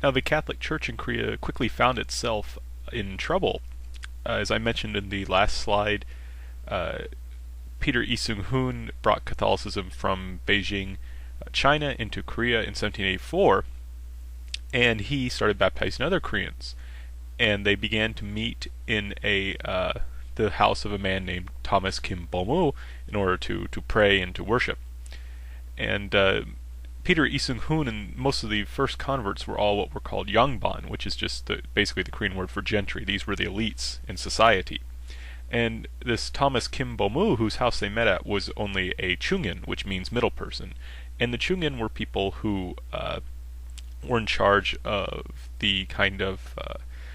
Now, the Catholic Church in Korea quickly found itself in trouble. As I mentioned in the last slide, uh, Peter Isung-hoon brought Catholicism from Beijing, China, into Korea in 1784, and he started baptizing other Koreans. And they began to meet in the house of a man named Thomas Kim Bomu in order to pray and to worship. And Peter Isung-hoon and most of the first converts were all what were called yangban, which is just basically the Korean word for gentry. These were the elites in society. And this Thomas Kim Bomu, whose house they met at, was only a chungin, which means middle person. And the chungin were people who were in charge of the kind of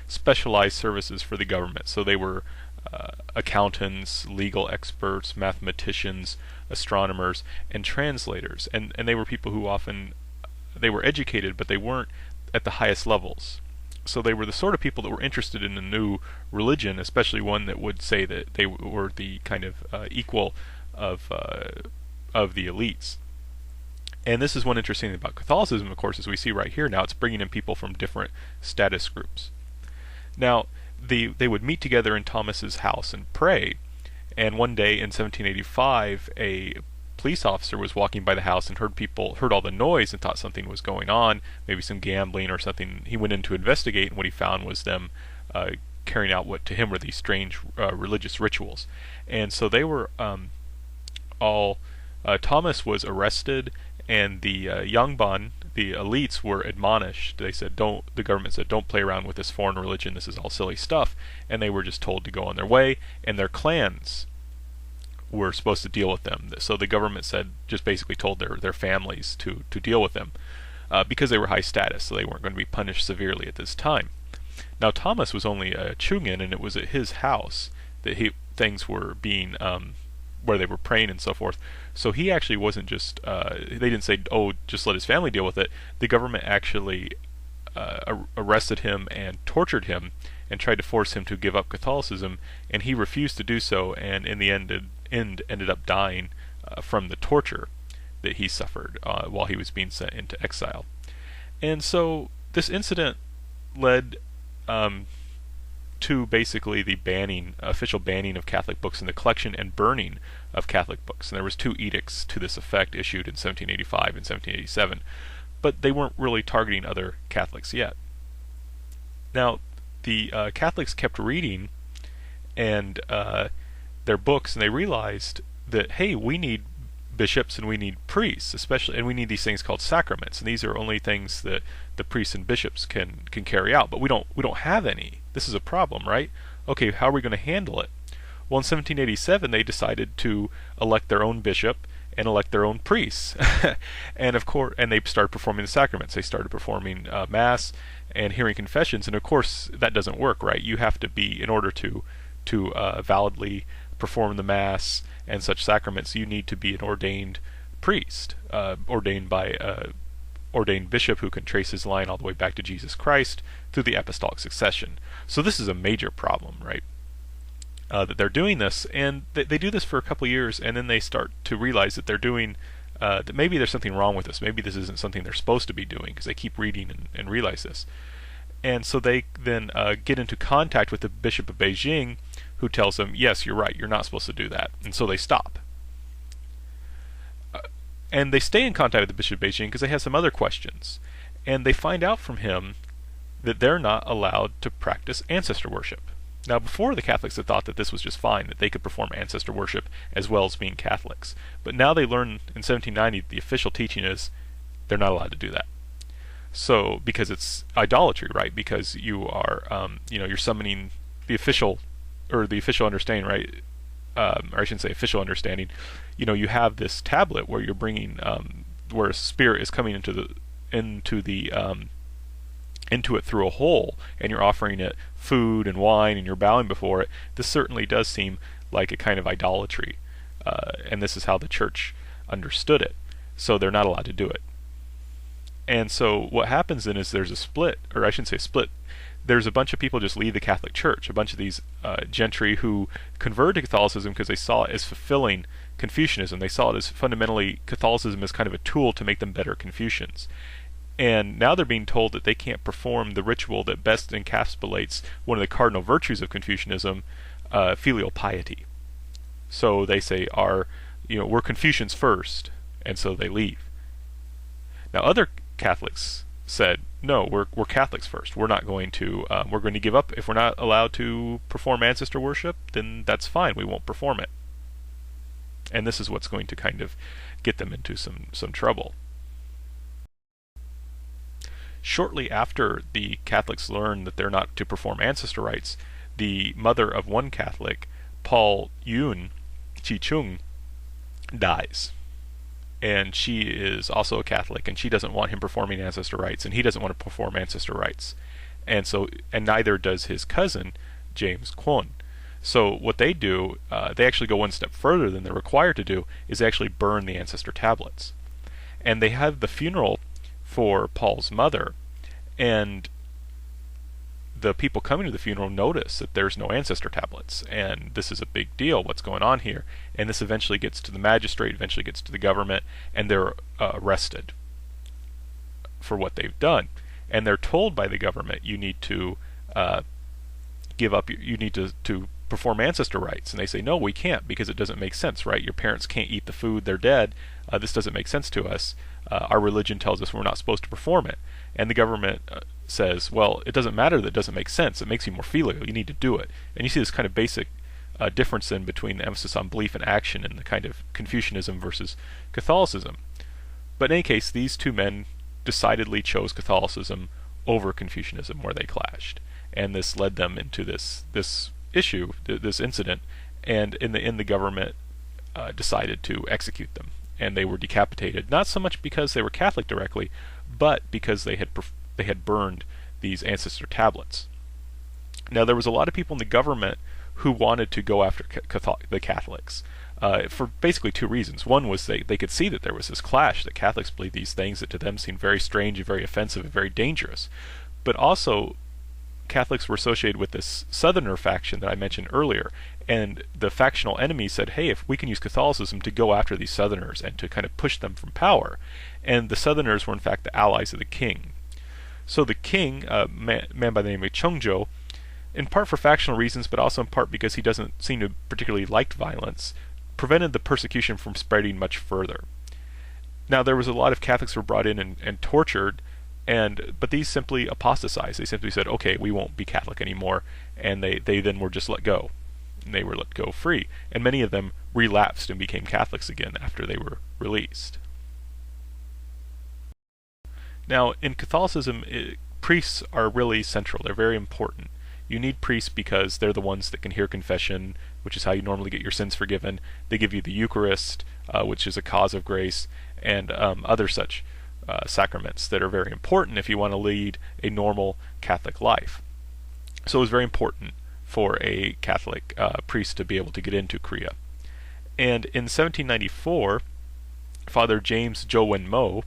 specialized services for the government. So they were accountants, legal experts, mathematicians, astronomers, and translators. And they were people who often, they were educated, but they weren't at the highest levels. So they were the sort of people that were interested in a new religion, especially one that would say that they were the kind of equal of the elites. And this is one interesting thing about Catholicism, of course, as we see right here now. It's bringing in people from different status groups. Now, they would meet together in Thomas's house and pray. And one day in 1785, a police officer was walking by the house and heard all the noise and thought something was going on, maybe some gambling or something. He went in to investigate, and what he found was them carrying out what to him were these strange religious rituals. And so they were all. Thomas was arrested, and the Yangban, the elites, were admonished. They said, "Don't." The government said, "Don't play around with this foreign religion. This is all silly stuff." And they were just told to go on their way. And their clans were supposed to deal with them. So the government said, just basically told their families to deal with them because they were high status. So they weren't going to be punished severely at this time. Now Thomas was only a chungin, and it was at his house that things were being where they were praying and so forth. So he actually wasn't just, they didn't say, oh, just let his family deal with it. The government actually arrested him and tortured him and tried to force him to give up Catholicism, and he refused to do so, and in the end ended up dying from the torture that he suffered while he was being sent into exile. And so this incident led to basically the official banning of Catholic books and the collection and burning of Catholic books. And there was 2 edicts to this effect issued in 1785 and 1787, but they weren't really targeting other Catholics yet. Now, the Catholics kept reading and their books, and they realized that, hey, we need bishops and we need priests, especially, and we need these things called sacraments, and these are only things that the priests and bishops can carry out, but we don't have any. This is a problem, right? Okay, how are we going to handle it? Well, in 1787 they decided to elect their own bishop and elect their own priests, and of course, and they started performing the sacraments. They started performing mass and hearing confessions, and of course that doesn't work, right? You have to be, in order to validly perform the mass and such sacraments, you need to be an ordained priest, ordained by a ordained bishop who can trace his line all the way back to Jesus Christ through the apostolic succession. So this is a major problem, right? That they're doing this, and they do this for a couple of years, and then they start to realize that they're doing that maybe there's something wrong with this. Maybe this isn't something they're supposed to be doing, because they keep reading and realize this. And so they then get into contact with the Bishop of Beijing, who tells them, yes, you're right, you're not supposed to do that. And so they stop. And they stay in contact with the Bishop of Beijing because they have some other questions. And they find out from him that they're not allowed to practice ancestor worship. Now, before, the Catholics had thought that this was just fine, that they could perform ancestor worship as well as being Catholics. But now they learn in 1790 the official teaching is they're not allowed to do that. So, because it's idolatry, right? Because you are, you're summoning the official understanding, right? Or I shouldn't say official understanding. You have this tablet where you're bringing, where a spirit is coming into it through a hole, and you're offering it food and wine, and you're bowing before it. This certainly does seem like a kind of idolatry, and this is how the church understood it. So they're not allowed to do it. And so what happens then is there's a split, or I shouldn't say split. There's a bunch of people just leave the Catholic Church, a bunch of these gentry who converted to Catholicism because they saw it as fulfilling Confucianism. They saw it as fundamentally Catholicism as kind of a tool to make them better Confucians. And now they're being told that they can't perform the ritual that best encapsulates one of the cardinal virtues of Confucianism, filial piety. So they say, we're Confucians first, and so they leave. Now other Catholics said, no, we're Catholics first. We're not going to we're going to give up. If we're not allowed to perform ancestor worship, then that's fine. We won't perform it. And this is what's going to kind of get them into some trouble. Shortly after the Catholics learn that they're not to perform ancestor rites, the mother of one Catholic, Paul Yun Chi Chung, dies. And she is also a Catholic, and she doesn't want him performing ancestor rites, and he doesn't want to perform ancestor rites. And neither does his cousin, James Kwon. So what they do, they actually go one step further than they're required to do, is actually burn the ancestor tablets. And they have the funeral for Paul's mother, and the people coming to the funeral notice that there's no ancestor tablets, and this is a big deal, what's going on here? And this eventually gets to the magistrate, eventually gets to the government, and they're arrested for what they've done. And they're told by the government, you need to give up, you need to perform ancestor rites. And they say, no, we can't, because it doesn't make sense, right? Your parents can't eat the food, they're dead, this doesn't make sense to us. Our religion tells us we're not supposed to perform it. And the government says, well, it doesn't matter that it doesn't make sense. It makes you more filial. You need to do it. And you see this kind of basic difference in between the emphasis on belief and action and the kind of Confucianism versus Catholicism. But in any case, these two men decidedly chose Catholicism over Confucianism, where they clashed. And this led them into this issue, this incident, and in the government decided to execute them. And they were decapitated, not so much because they were Catholic directly, but because they had burned these ancestor tablets. Now there was a lot of people in the government who wanted to go after the Catholics for basically two reasons. One was they could see that there was this clash, that Catholics believed these things that to them seemed very strange and very offensive and very dangerous. But also Catholics were associated with this Southerner faction that I mentioned earlier, and the factional enemies said, hey, if we can use Catholicism to go after these Southerners and to kind of push them from power. And the Southerners were in fact the allies of the king. So the king, a man by the name of Chongzhou, in part for factional reasons, but also in part because he doesn't seem to particularly like violence, prevented the persecution from spreading much further. Now there was a lot of Catholics who were brought in and tortured, but these simply apostatized. They simply said, okay, we won't be Catholic anymore, and they then were just let go. And they were let go free. And many of them relapsed and became Catholics again after they were released. Now, in Catholicism, priests are really central. They're very important. You need priests because they're the ones that can hear confession, which is how you normally get your sins forgiven. They give you the Eucharist, which is a cause of grace, and other such sacraments that are very important if you want to lead a normal Catholic life. So it was very important for a Catholic priest to be able to get into Korea. And in 1794, Father James Zhou-Wen-mo,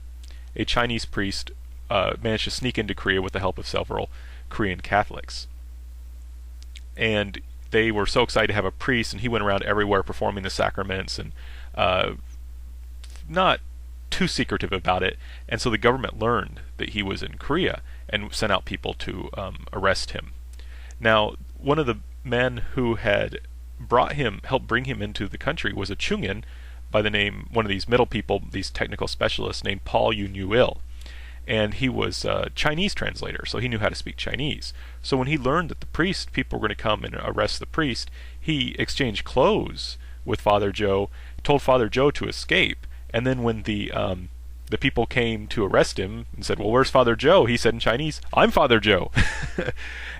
a Chinese priest, managed to sneak into Korea with the help of several Korean Catholics. And they were so excited to have a priest, and he went around everywhere performing the sacraments, and not too secretive about it. And so the government learned that he was in Korea and sent out people to arrest him. Now, one of the men who had helped bring him into the country was a Chungin by the name, one of these middle people, these technical specialists named Paul Yun-il. And he was a Chinese translator, so he knew how to speak Chinese. So when he learned that people were going to come and arrest the priest, he exchanged clothes with Father Zhou, told Father Zhou to escape, and then when the people came to arrest him and said, well, where's Father Zhou? He said in Chinese, I'm Father Zhou.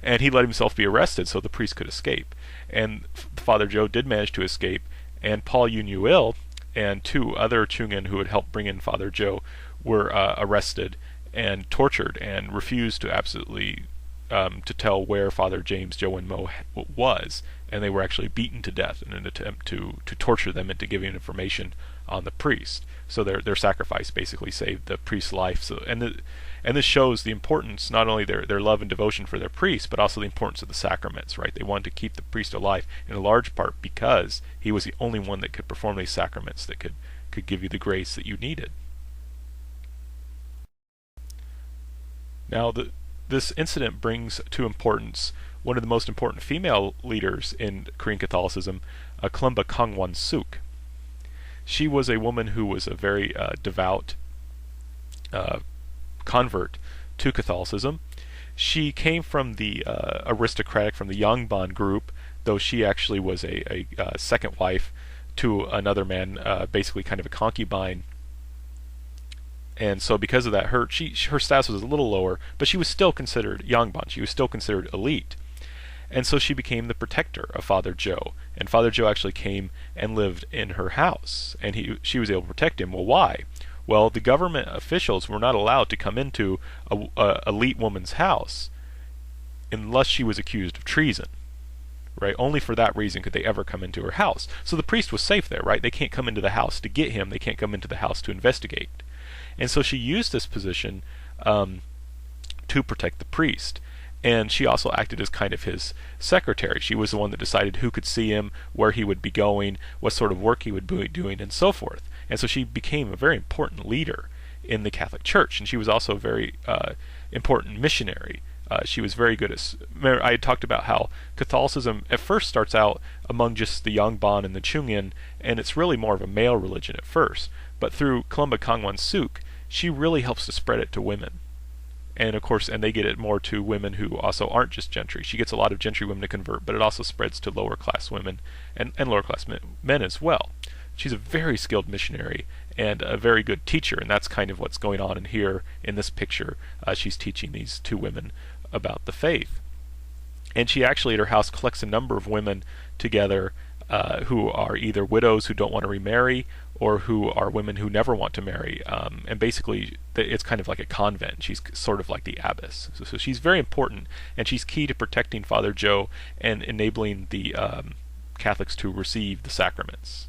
And he let himself be arrested so the priest could escape. And Father Zhou did manage to escape, and Paul Yun-il and two other Chungin who had helped bring in Father Zhou were arrested and tortured and refused to absolutely to tell where Father James Zhou-Wen-mo was, and they were actually beaten to death in an attempt to torture them into giving information on the priest. So their sacrifice basically saved the priest's life. So and this shows the importance, not only their love and devotion for their priest, but also the importance of the sacraments, right? They wanted to keep the priest alive in a large part because he was the only one that could perform these sacraments that could give you the grace that you needed. Now, this incident brings to importance one of the most important female leaders in Korean Catholicism, Klumba Kangwon Suk. She was a woman who was a very devout uh, convert to Catholicism. She came from the aristocratic, from the Yangban group, though she actually was a second wife to another man, basically kind of a concubine. And so because of that, her status was a little lower, but she was still considered Yangban. She was still considered elite. And so she became the protector of Father Joe. And Father Joe actually came and lived in her house, and she was able to protect him. Well, why? Well, the government officials were not allowed to come into a elite woman's house unless she was accused of treason. Right? Only for that reason could they ever come into her house. So the priest was safe there, right? They can't come into the house to get him. They can't come into the house to investigate. And so she used this position to protect the priest. And she also acted as kind of his secretary. She was the one that decided who could see him, where he would be going, what sort of work he would be doing, and so forth. And so she became a very important leader in the Catholic Church. And she was also a very important missionary. She was very good at. Remember, I had talked about how Catholicism at first starts out among just the Yangban and the Chungin, and it's really more of a male religion at first. But through Klumba Kangwon Suk, she really helps to spread it to women. And of course, and they get it more to women who also aren't just gentry. She gets a lot of gentry women to convert, but it also spreads to lower class women and lower class men as well. She's a very skilled missionary and a very good teacher, and that's kind of what's going on in here in this picture. She's teaching these two women about the faith. And she actually at her house collects a number of women together who are either widows who don't want to remarry or who are women who never want to marry. And basically, it's kind of like a convent. She's sort of like the abbess. So she's very important, and she's key to protecting Father Joe and enabling the Catholics to receive the sacraments.